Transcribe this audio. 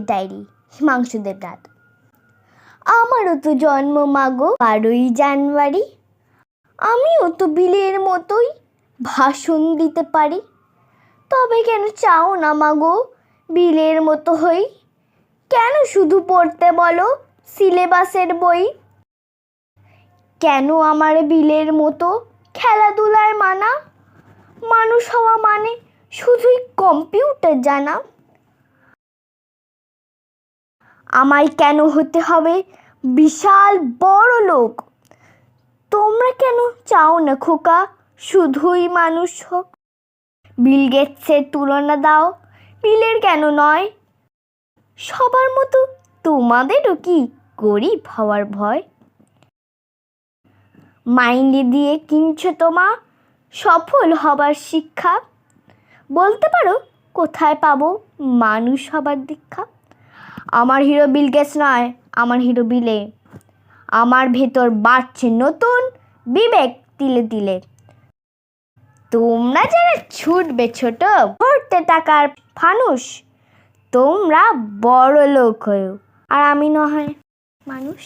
Diary, Himanshu Debnath. আমারও তো জন্ম মাগো 12ই জানুয়ারি, আমিও তো বিলের মতোই ভাষণ দিতে পারি। তবে কেন চাও না মাগো বিলের মতো হই? কেন শুধু পড়তে বলো সিলেবাসের বই? কেন আমার বিলের মতো খেলাধুলায় মানা? মানুষ হওয়া মানে শুধুই কম্পিউটার জানা? আমায় কেন হতে হবে বিশাল বড় লোক? তোমরা কেন চাও না খোকা শুধুই মানুষ হোক? বিল গেটসের তুলনা দাও, বিলের কেন নয়? সবার মতো তোমাদেরও কি গরিব হওয়ার ভয়? মাইনে দিয়ে কিনছো তোমা সফল হবার শিক্ষা? বলতে পারো কোথায় পাবো মানুষ হবার দীক্ষা? আমার হিরো বিল গেটস নয়, আমার হিরো বিলে। আমার ভেতর বাড়ছে নতুন বিবেক তিলে তিলে। তোমরা যারা ছুটবে ছোট ভরতে টাকার ফানুস, তোমরা বড় লোক হয়েও আর আমি না হয় মানুষ।